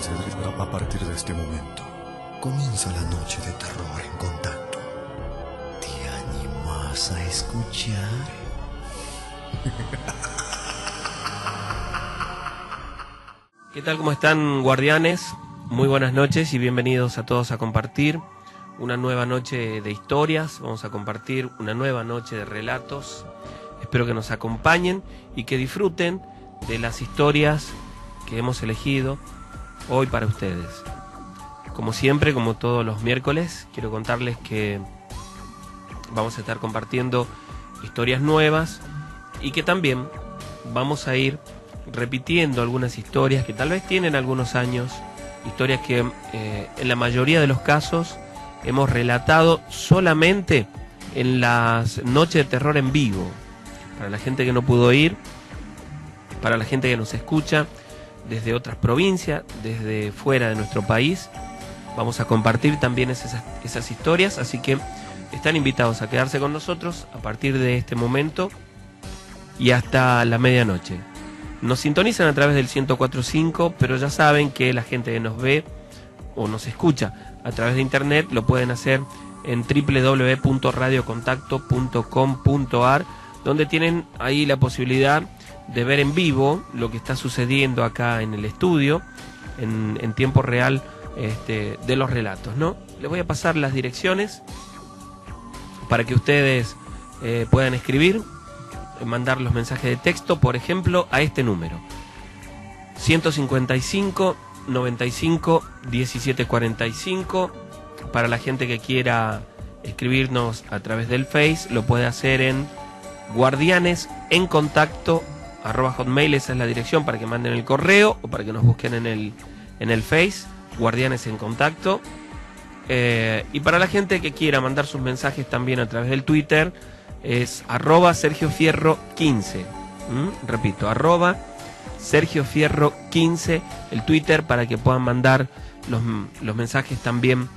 A partir de este momento, comienza la noche de terror en Contacto. ¿Te animas a escuchar? ¿Qué tal? ¿Cómo están, guardianes? Muy buenas noches y bienvenidos a todos a compartir una nueva noche de historias. Vamos a compartir una nueva noche de relatos. Espero que nos acompañen y que disfruten de las historias que hemos elegido hoy para ustedes. Como siempre, como todos los miércoles, quiero contarles que vamos a estar compartiendo historias nuevas y que también vamos a ir repitiendo algunas historias que tal vez tienen algunos años, historias que en la mayoría de los casos hemos relatado solamente en las noches de terror en vivo. Para la gente que no pudo ir, para la gente que nos escucha desde otras provincias, desde fuera de nuestro país, vamos a compartir también esas historias, así que están invitados a quedarse con nosotros a partir de este momento y hasta la medianoche. Nos sintonizan a través del 104.5, pero ya saben que la gente que nos ve o nos escucha a través de internet lo pueden hacer en www.radiocontacto.com.ar, donde tienen ahí la posibilidad de ver en vivo lo que está sucediendo acá en el estudio, en tiempo real de los relatos, ¿no? Les voy a pasar las direcciones para que ustedes puedan escribir, mandar los mensajes de texto, por ejemplo, a este número: 155 95 17 45. Para la gente que quiera escribirnos a través del Face, lo puede hacer en guardianesencontacto@hotmail. Esa es la dirección para que manden el correo o para que nos busquen en el Face, Guardianes en Contacto. Y para la gente que quiera mandar sus mensajes también a través del Twitter, es @SergioFierro15. Repito, @SergioFierro15, el Twitter, para que puedan mandar los mensajes también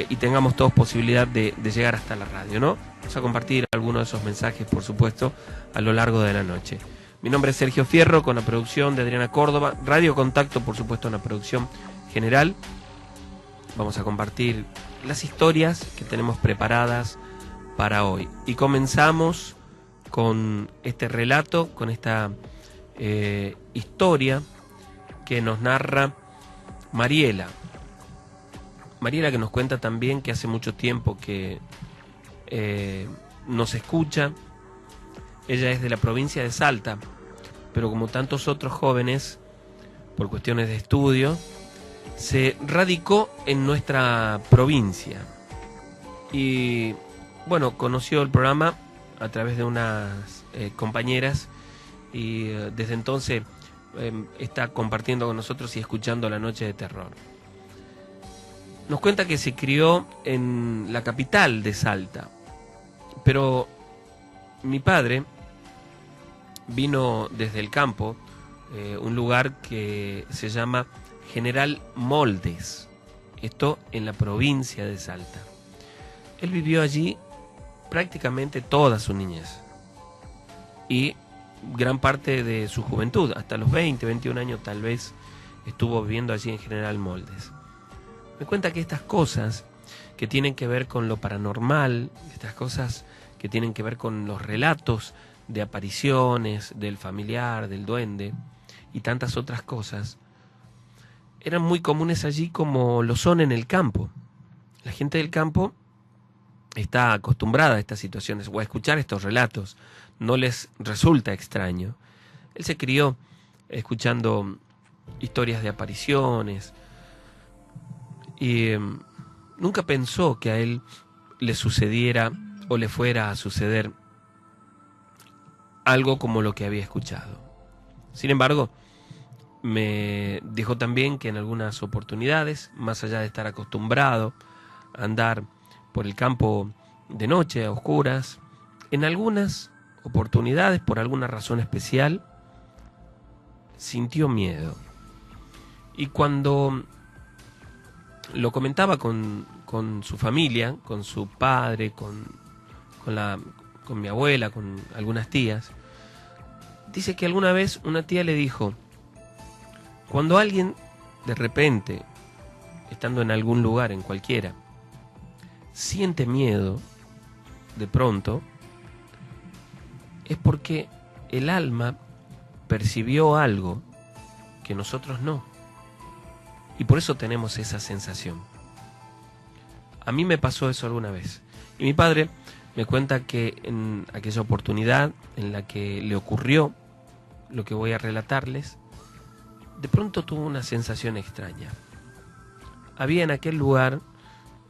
y tengamos todos posibilidad de llegar hasta la radio, ¿no? Vamos a compartir algunos de esos mensajes, por supuesto, a lo largo de la noche. Mi nombre es Sergio Fierro, con la producción de Adriana Córdoba. Radio Contacto, por supuesto, una producción general. Vamos a compartir las historias que tenemos preparadas para hoy. Y comenzamos con este relato, con esta historia que nos narra Mariela. Mariela, que nos cuenta también que hace mucho tiempo que nos escucha. Ella es de la provincia de Salta, pero como tantos otros jóvenes, por cuestiones de estudio, se radicó en nuestra provincia. Y bueno, conoció el programa a través de unas compañeras y desde entonces está compartiendo con nosotros y escuchando La Noche de Terror. Nos cuenta que se crió en la capital de Salta, pero mi padre vino desde el campo, un lugar que se llama General Moldes, esto en la provincia de Salta. Él vivió allí prácticamente toda su niñez y gran parte de su juventud, hasta los 20, 21 años tal vez, estuvo viviendo allí en General Moldes. Me cuenta que estas cosas que tienen que ver con lo paranormal, estas cosas que tienen que ver con los relatos de apariciones, del familiar, del duende y tantas otras cosas, eran muy comunes allí como lo son en el campo. La gente del campo está acostumbrada a estas situaciones o a escuchar estos relatos, no les resulta extraño. Él se crió escuchando historias de apariciones y nunca pensó que a él le sucediera o le fuera a suceder algo como lo que había escuchado. Sin embargo, me dijo también que en algunas oportunidades, más allá de estar acostumbrado a andar por el campo de noche, a oscuras, en algunas oportunidades, por alguna razón especial, sintió miedo. Y cuando lo comentaba con su familia, con su padre, con mi abuela, con algunas tías, dice que alguna vez una tía le dijo: cuando alguien de repente, estando en algún lugar, en cualquiera, siente miedo de pronto, es porque el alma percibió algo que nosotros no. Y por eso tenemos esa sensación. A mí me pasó eso alguna vez. Y mi padre me cuenta que en aquella oportunidad en la que le ocurrió lo que voy a relatarles, de pronto tuvo una sensación extraña. Había en aquel lugar,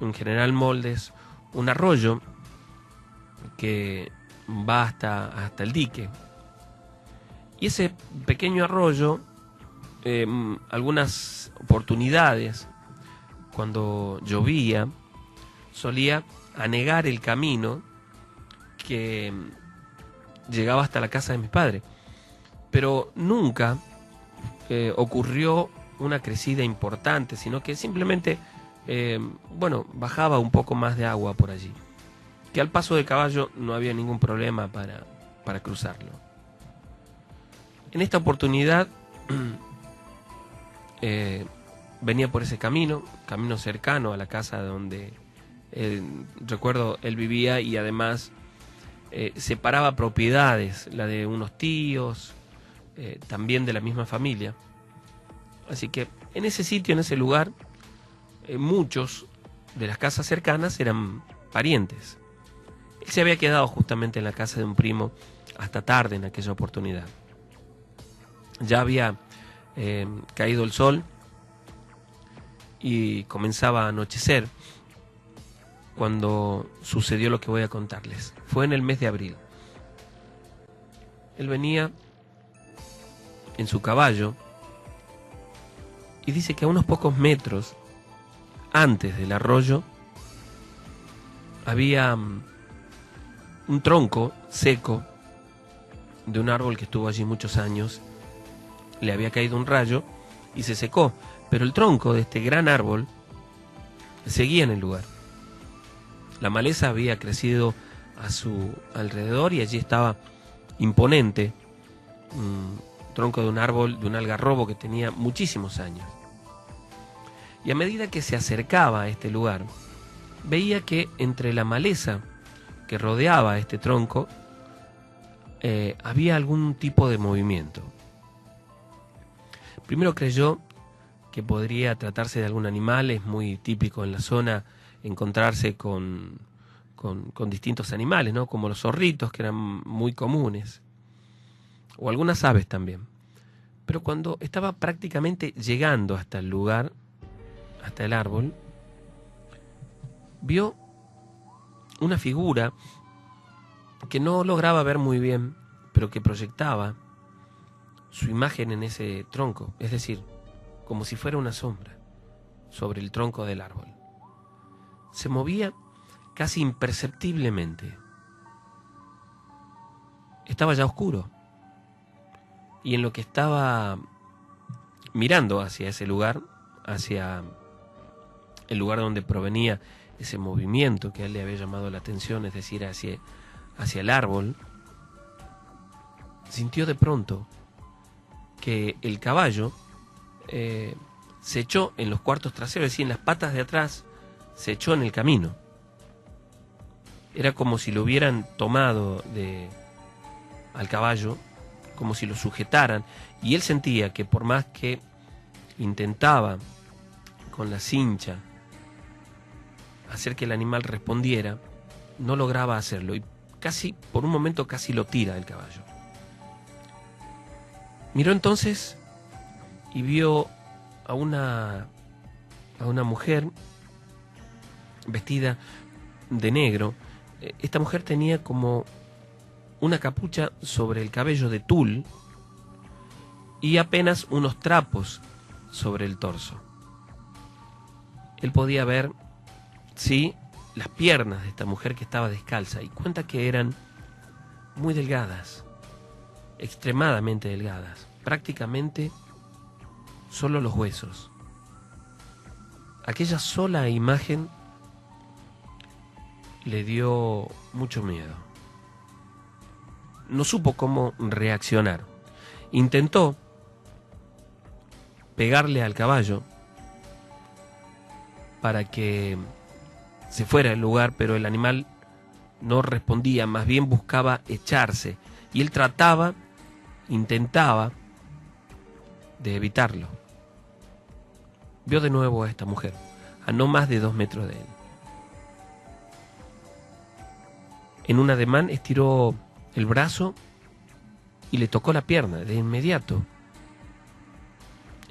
en General Moldes, un arroyo que va hasta el dique. Y ese pequeño arroyo, algunas oportunidades, cuando llovía, solía anegar el camino que llegaba hasta la casa de mis padres. Pero nunca ocurrió una crecida importante, sino que simplemente, bajaba un poco más de agua por allí. Que al paso del caballo no había ningún problema para cruzarlo. En esta oportunidad venía por ese camino cercano a la casa donde recuerdo él vivía, y además separaba propiedades, la de unos tíos, también de la misma familia. Así que en ese sitio, en ese lugar, muchos de las casas cercanas eran parientes. Él se había quedado justamente en la casa de un primo hasta tarde en aquella oportunidad. Ya había caído el sol y comenzaba a anochecer cuando sucedió lo que voy a contarles. Fue en el mes de abril. Él venía en su caballo y dice que a unos pocos metros antes del arroyo había un tronco seco de un árbol que estuvo allí muchos años. Le había caído un rayo y se secó, pero el tronco de este gran árbol seguía en el lugar. La maleza había crecido a su alrededor y allí estaba imponente, un tronco de un árbol, de un algarrobo que tenía muchísimos años. Y a medida que se acercaba a este lugar, veía que entre la maleza que rodeaba este tronco había algún tipo de movimiento. Primero creyó que podría tratarse de algún animal. Es muy típico en la zona encontrarse con distintos animales, ¿no? Como los zorritos, que eran muy comunes, o algunas aves también. Pero cuando estaba prácticamente llegando hasta el lugar, hasta el árbol, vio una figura que no lograba ver muy bien, pero que proyectaba su imagen en ese tronco, es decir, como si fuera una sombra sobre el tronco del árbol. Se movía casi imperceptiblemente. Estaba ya oscuro, y en lo que estaba mirando hacia ese lugar, hacia el lugar donde provenía ese movimiento que a él le había llamado la atención, es decir, hacia el árbol, sintió de pronto que el caballo se echó en los cuartos traseros, es decir, en las patas de atrás, se echó en el camino. Era como si lo hubieran tomado al caballo, como si lo sujetaran, y él sentía que por más que intentaba con la cincha hacer que el animal respondiera, no lograba hacerlo, y por un momento casi lo tira el caballo. Miró entonces y vio a una mujer vestida de negro. Esta mujer tenía como una capucha sobre el cabello de tul y apenas unos trapos sobre el torso. Él podía ver, sí, las piernas de esta mujer que estaba descalza, y cuenta que eran muy delgadas, extremadamente delgadas, prácticamente solo los huesos. Aquella sola imagen le dio mucho miedo. No supo cómo reaccionar. Intentó, pegarle al caballo para que se fuera del lugar, pero el animal no respondía, más bien buscaba echarse, y él intentaba de evitarlo. Vio de nuevo a esta mujer, a no más de 2 metros de él. En un ademán estiró el brazo y le tocó la pierna. De inmediato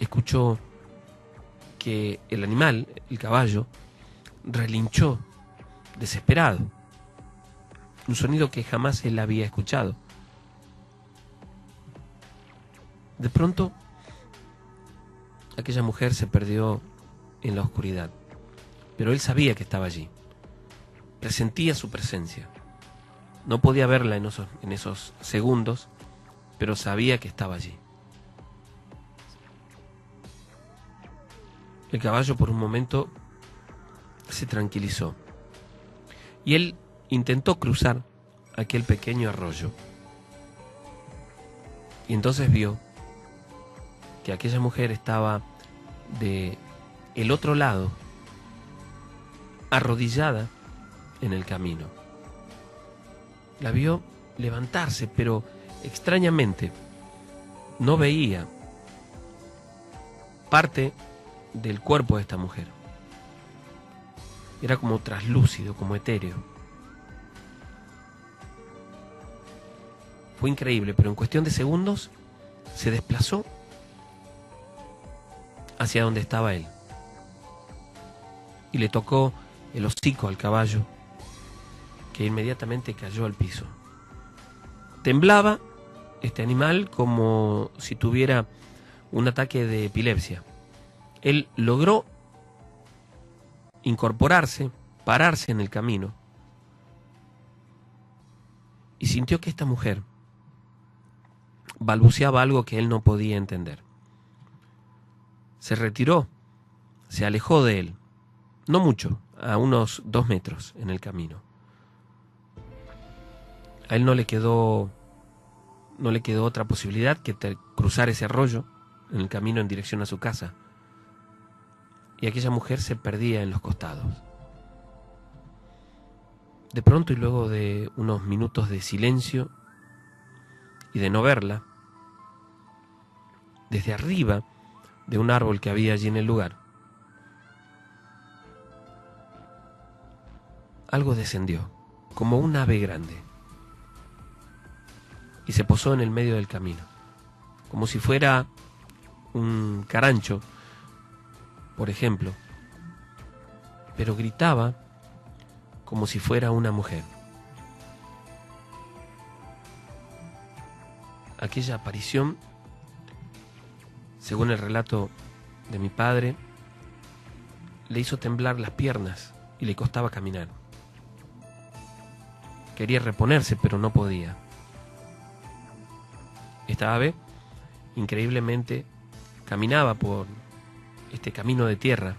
escuchó que el animal, el caballo, relinchó desesperado. Un sonido que jamás él había escuchado. De pronto, aquella mujer se perdió en la oscuridad, pero él sabía que estaba allí. Presentía su presencia. No podía verla en esos segundos, pero sabía que estaba allí. El caballo por un momento se tranquilizó y él intentó cruzar aquel pequeño arroyo. Y entonces vio que aquella mujer estaba de el otro lado, arrodillada en el camino. La vio levantarse, pero extrañamente no veía parte del cuerpo de esta mujer. Era como traslúcido, como etéreo. Fue increíble, pero en cuestión de segundos se desplazó hacia donde estaba él. Y le tocó el hocico al caballo, que inmediatamente cayó al piso. Temblaba este animal como si tuviera un ataque de epilepsia. Él logró incorporarse, pararse en el camino, y sintió que esta mujer balbuceaba algo que él no podía entender. Se retiró, se alejó de él, no mucho, a unos 2 metros en el camino. A él no le quedó otra posibilidad que cruzar ese arroyo en el camino en dirección a su casa. Y aquella mujer se perdía en los costados. De pronto, y luego de unos minutos de silencio y de no verla, desde arriba de un árbol que había allí en el lugar, algo descendió, como un ave grande, y se posó en el medio del camino, como si fuera un carancho, por ejemplo, pero gritaba como si fuera una mujer. Aquella aparición, según el relato de mi padre, le hizo temblar las piernas y le costaba caminar. Quería reponerse, pero no podía. Esta ave, increíblemente, caminaba por este camino de tierra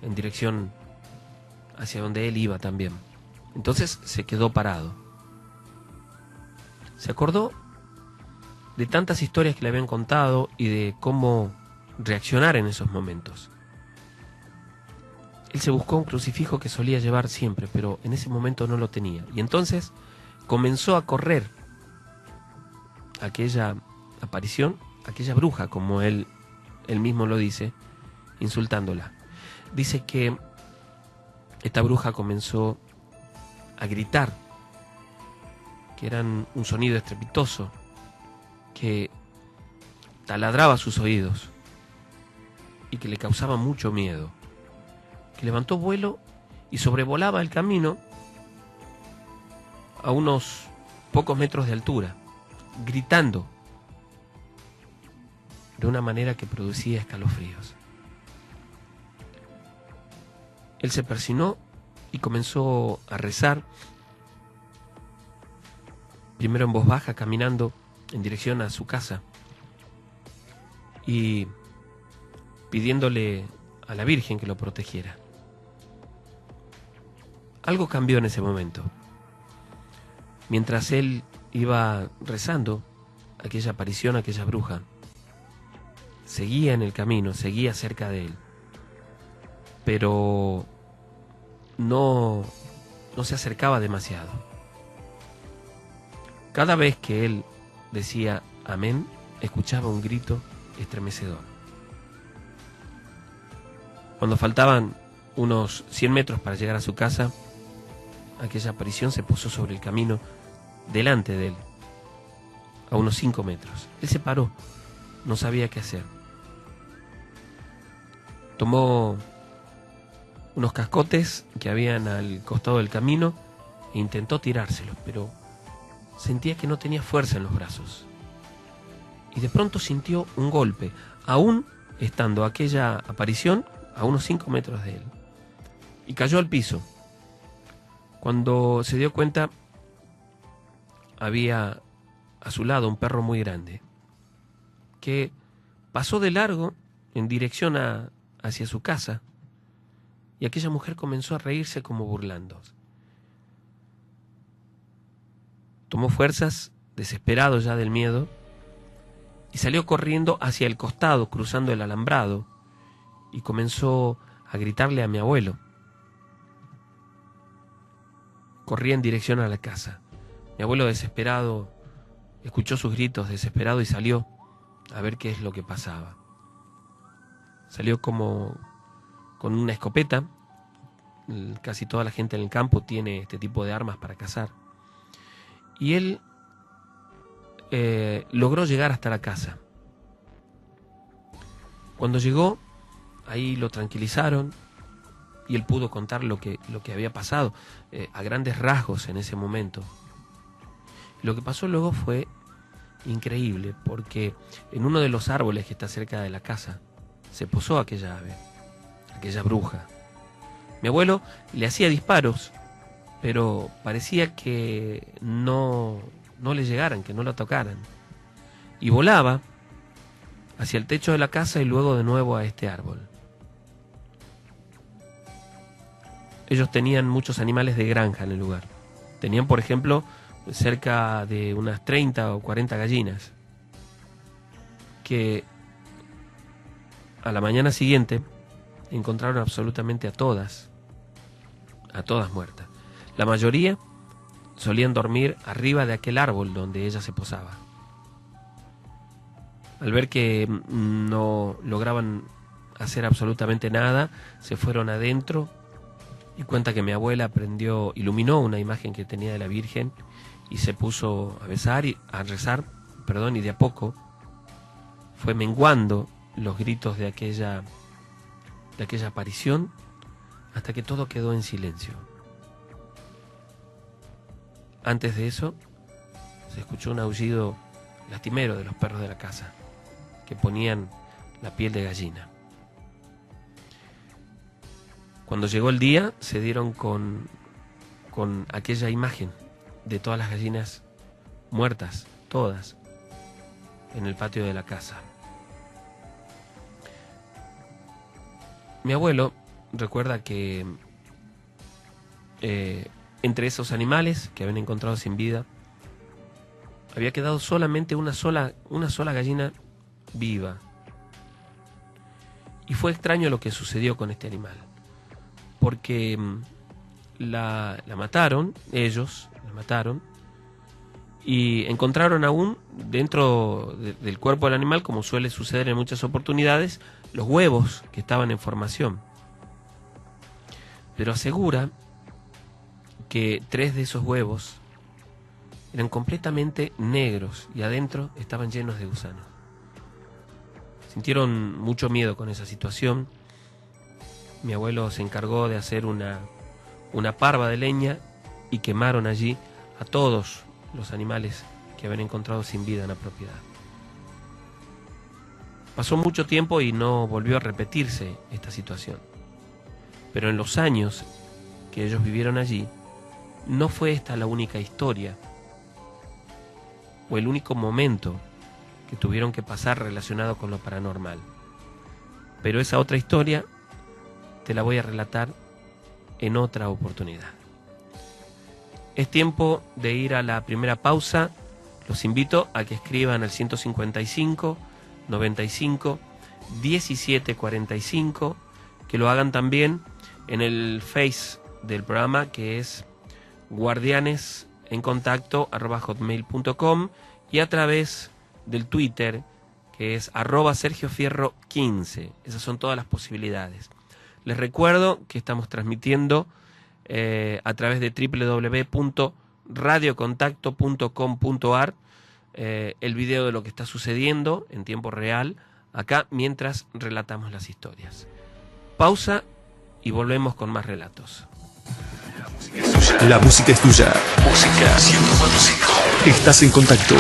en dirección hacia donde él iba también. Entonces se quedó parado. Se acordó de tantas historias que le habían contado y de cómo reaccionar en esos momentos. Él se buscó un crucifijo que solía llevar siempre, pero en ese momento no lo tenía. Y entonces comenzó a correr aquella aparición, aquella bruja, como él mismo lo dice, insultándola. Dice que esta bruja comenzó a gritar, que eran un sonido estrepitoso, que taladraba sus oídos y que le causaba mucho miedo, que levantó vuelo y sobrevolaba el camino a unos pocos metros de altura, gritando de una manera que producía escalofríos. Él se persinó y comenzó a rezar, primero en voz baja, caminando en dirección a su casa y pidiéndole a la Virgen que lo protegiera. Algo cambió en ese momento. Mientras él iba rezando aquella aparición, aquella bruja, seguía en el camino, seguía cerca de él, pero no se acercaba demasiado. Cada vez que él decía amén, escuchaba un grito estremecedor. Cuando faltaban unos 100 metros para llegar a su casa, aquella aparición se posó sobre el camino delante de él, a unos 5 metros. Él se paró, no sabía qué hacer. Tomó unos cascotes que habían al costado del camino e intentó tirárselos, pero sentía que no tenía fuerza en los brazos. Y de pronto sintió un golpe, aún estando aquella aparición a unos 5 metros de él. Y cayó al piso. Cuando se dio cuenta, había a su lado un perro muy grande que pasó de largo en dirección hacia su casa, y aquella mujer comenzó a reírse como burlando. Tomó fuerzas, desesperado ya del miedo, y salió corriendo hacia el costado, cruzando el alambrado, y comenzó a gritarle a mi abuelo. Corría en dirección a la casa. Mi abuelo, desesperado, escuchó sus gritos, desesperado, y salió a ver qué es lo que pasaba. Salió como con una escopeta. Casi toda la gente en el campo tiene este tipo de armas para cazar. Y él logró llegar hasta la casa. Cuando llegó, ahí lo tranquilizaron y él pudo contar lo que había pasado a grandes rasgos en ese momento. Lo que pasó luego fue increíble, porque en uno de los árboles que está cerca de la casa se posó aquella ave, aquella bruja. Mi abuelo le hacía disparos, pero parecía que no le llegaran, que no la tocaran. Y volaba hacia el techo de la casa y luego de nuevo a este árbol. Ellos tenían muchos animales de granja en el lugar. Tenían, por ejemplo, cerca de unas 30 o 40 gallinas, que a la mañana siguiente encontraron absolutamente a todas muertas. La mayoría solían dormir arriba de aquel árbol donde ella se posaba. Al ver que no lograban hacer absolutamente nada, se fueron adentro, y cuenta que mi abuela iluminó una imagen que tenía de la Virgen y se puso a rezar, y de a poco fue menguando los gritos de aquella aparición, hasta que todo quedó en silencio. Antes de eso, se escuchó un aullido lastimero de los perros de la casa, que ponían la piel de gallina. Cuando llegó el día, se dieron con aquella imagen de todas las gallinas muertas, todas, en el patio de la casa. Mi abuelo recuerda que entre esos animales que habían encontrado sin vida, había quedado solamente una sola gallina viva. Y fue extraño lo que sucedió con este animal, porque la mataron, ellos la mataron, y encontraron aún dentro del cuerpo del animal, como suele suceder en muchas oportunidades, los huevos que estaban en formación. Pero asegura que 3 de esos huevos eran completamente negros y adentro estaban llenos de gusanos. Sintieron mucho miedo con esa situación. Mi abuelo se encargó de hacer una parva de leña y quemaron allí a todos los animales que habían encontrado sin vida en la propiedad. Pasó mucho tiempo y no volvió a repetirse esta situación. Pero en los años que ellos vivieron allí, no fue esta la única historia o el único momento que tuvieron que pasar relacionado con lo paranormal. Pero esa otra historia te la voy a relatar en otra oportunidad. Es tiempo de ir a la primera pausa. Los invito a que escriban al 155 95 1745, que lo hagan también en el Face del programa, que es guardianesencontacto@hotmail.com, y a través del Twitter, que es @SergioFierro15. Esas son todas las posibilidades. Les recuerdo que estamos transmitiendo a través de www.radiocontacto.com.ar el video de lo que está sucediendo en tiempo real acá mientras relatamos las historias. Pausa y volvemos con más relatos. La música es tuya. Música 104.5. Estás en contacto.